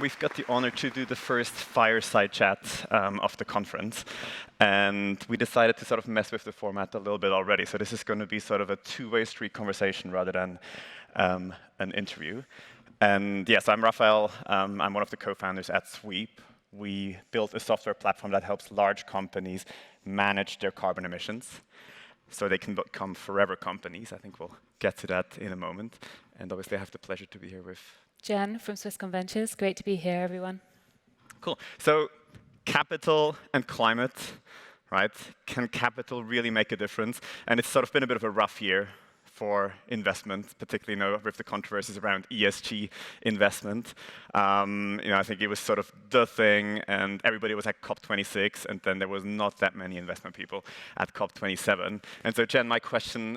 We've got the honor to do the first Fireside chat of the conference, and we decided to sort of mess with the format a little bit already. So this is going to be sort of a two-way street conversation rather than an interview. And yes, I'm Raphael. I'm one of the co-founders at Sweep. We built a software platform that helps large companies manage their carbon emissions so they can become forever companies. I think we'll get to that in a moment. And obviously, I have the pleasure to be here with Jen from Swisscom Ventures. Great to be here, everyone. Cool. So capital and climate, right? Can capital really make a difference? And it's sort of been a bit of a rough year for investment, particularly with the controversies around ESG investment. I think it was sort of the thing, and everybody was at COP26, and then there was not that many investment people at COP27. And so, Jen, my question,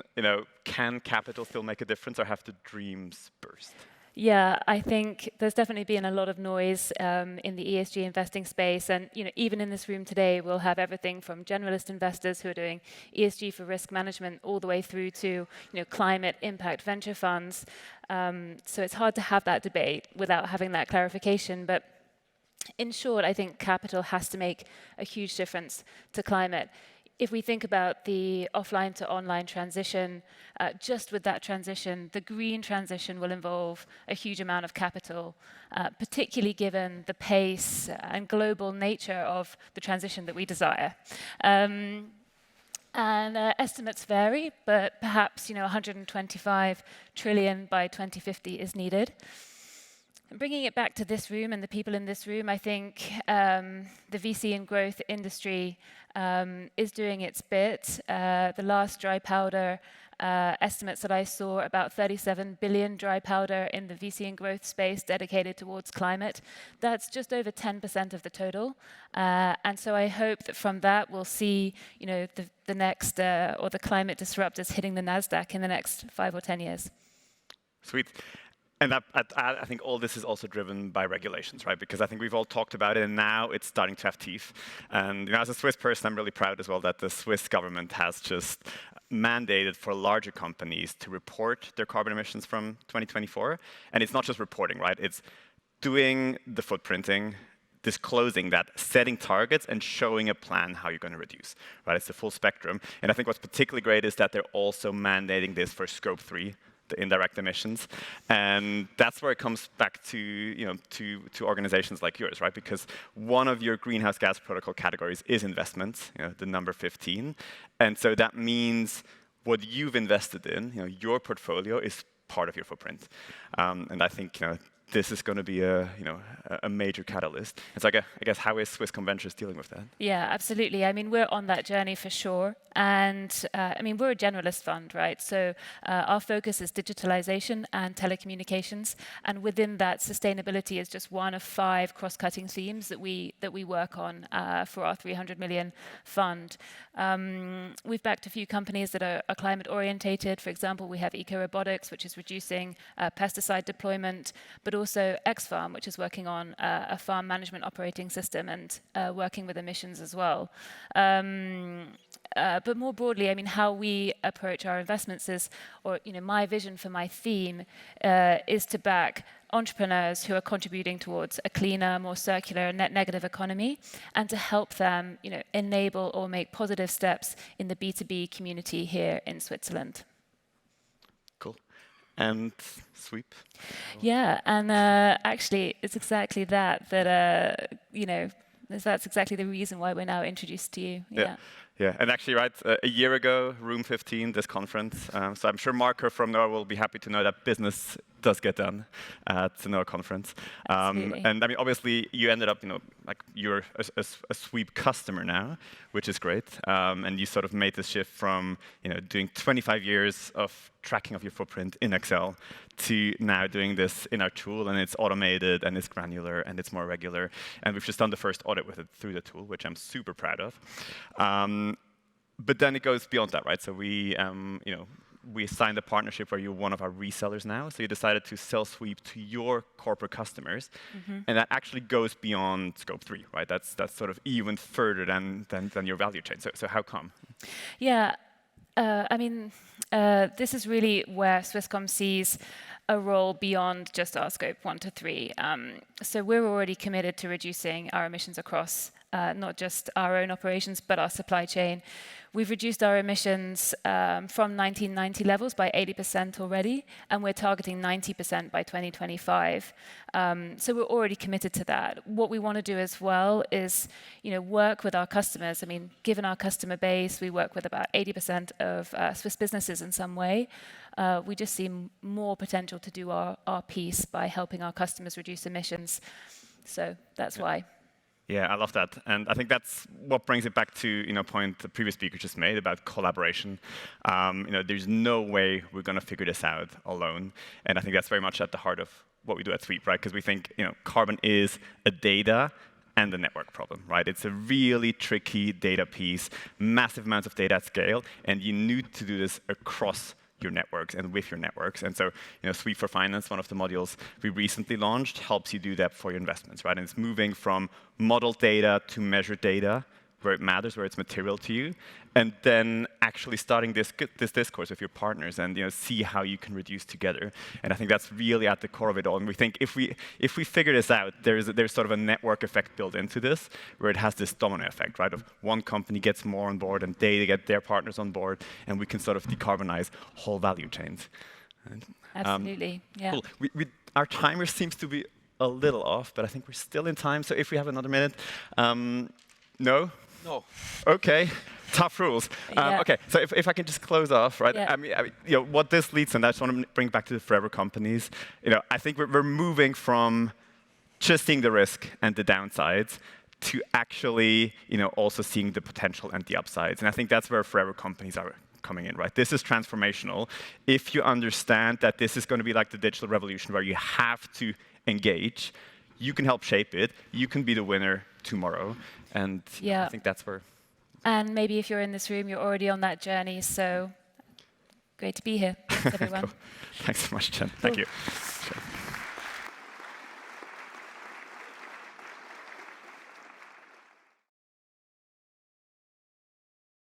can capital still make a difference, or have the dreams burst? Yeah, I think there's definitely been a lot of noise in the ESG investing space, and even in this room today, we'll have everything from generalist investors who are doing ESG for risk management, all the way through to climate impact venture funds. So it's hard to have that debate without having that clarification. But in short, I think capital has to make a huge difference to climate. If we think about the offline to online transition, just with that transition, the green transition will involve a huge amount of capital, particularly given the pace and global nature of the transition that we desire. And estimates vary, but perhaps 125 trillion by 2050 is needed. Bringing it back to this room and the people in this room, I think the VC and growth industry is doing its bit. The last dry powder estimates that I saw, about 37 billion dry powder in the VC and growth space dedicated towards climate. That's just over 10% of the total. And so I hope that from that we'll see the next, or the climate disruptors hitting the NASDAQ in the next 5 or 10 years. Sweet. And I think all this is also driven by regulations, right? Because I think we've all talked about it, and now it's starting to have teeth. And as a Swiss person, I'm really proud as well that the Swiss government has just mandated for larger companies to report their carbon emissions from 2024. And it's not just reporting, right? It's doing the footprinting, disclosing that, setting targets, and showing a plan how you're going to reduce, right? It's the full spectrum. And I think what's particularly great is that they're also mandating this for Scope 3, the indirect emissions, and that's where it comes back to to organizations like yours, right? Because one of your greenhouse gas protocol categories is investments, the number 15, and so that means what you've invested in, your portfolio is part of your footprint, and I think this is going to be a major catalyst. And so I guess how is Swisscom Ventures dealing with that? Yeah, absolutely. I mean, we're on that journey for sure. And we're a generalist fund, right? So our focus is digitalization and telecommunications. And within that, sustainability is just one of 5 cross-cutting themes that we work on for our 300 million fund. We've backed a few companies that are climate orientated. For example, we have Eco Robotics, which is reducing pesticide deployment, but also X-Farm, which is working on a farm management operating system and working with emissions as well. But more broadly, I mean, how we approach our investments is, or my vision for my theme is to back entrepreneurs who are contributing towards a cleaner, more circular, net negative economy, and to help them, enable or make positive steps in the B2B community here in Switzerland. Cool. And Sweep? Yeah, and actually, it's exactly that that's exactly the reason why we're now introduced to you. Yeah, and actually, right, a year ago, room 15, this conference. So I'm sure Marco from NOAH will be happy to know that business does get done at the NOAH conference. And I mean, obviously, you ended up, like you're a Sweep customer now, which is great. And you sort of made this shift from, doing 25 years of tracking of your footprint in Excel to now doing this in our tool, and it's automated, and it's granular, and it's more regular. And we've just done the first audit with it through the tool, which I'm super proud of. But then it goes beyond that, right? So we signed a partnership where you're one of our resellers now. So you decided to sell Sweep to your corporate customers, and that actually goes beyond Scope 3, right? That's sort of even further than your value chain. So how come? Yeah, this is really where Swisscom sees a role beyond just our scope 1 to 3. So we're already committed to reducing our emissions across not just our own operations, but our supply chain. We've reduced our emissions from 1990 levels by 80% already, and we're targeting 90% by 2025. So we're already committed to that. What we want to do as well is, work with our customers. I mean, given our customer base, we work with about 80% of Swiss businesses in some way. We just see more potential to do our piece by helping our customers reduce emissions. So that's why. Yeah, I love that. And I think that's what brings it back to a point the previous speaker just made about collaboration. There's no way we're going to figure this out alone. And I think that's very much at the heart of what we do at Sweep, right? Because we think carbon is a data and a network problem, right? It's a really tricky data piece, massive amounts of data at scale, and you need to do this across your networks and with your networks. And so, Sweep for Finance, one of the modules we recently launched, helps you do that for your investments, right? And it's moving from modeled data to measured data, where it matters, where it's material to you, and then actually starting this discourse with your partners and see how you can reduce together. And I think that's really at the core of it all. And we think if we figure this out, there's sort of a network effect built into this, where it has this domino effect, right? Of one company gets more on board, and they get their partners on board, and we can sort of decarbonize whole value chains. And, absolutely, yeah. Cool. Our timer seems to be a little off, but I think we're still in time. So if we have another minute, no. No. Okay. Tough rules. Yeah. Okay, so if I can just close off, right? Yeah. I mean, what this leads, and I just want to bring back to the forever companies. I think we're moving from just seeing the risk and the downsides to actually, also seeing the potential and the upsides. And I think that's where forever companies are coming in, right? This is transformational. If you understand that this is going to be like the digital revolution, where you have to engage, you can help shape it. You can be the winner tomorrow. And yeah. I think that's where. And maybe if you're in this room, you're already on that journey. So great to be here. Thanks, everyone. Cool. Thanks so much, Jen. Thank you.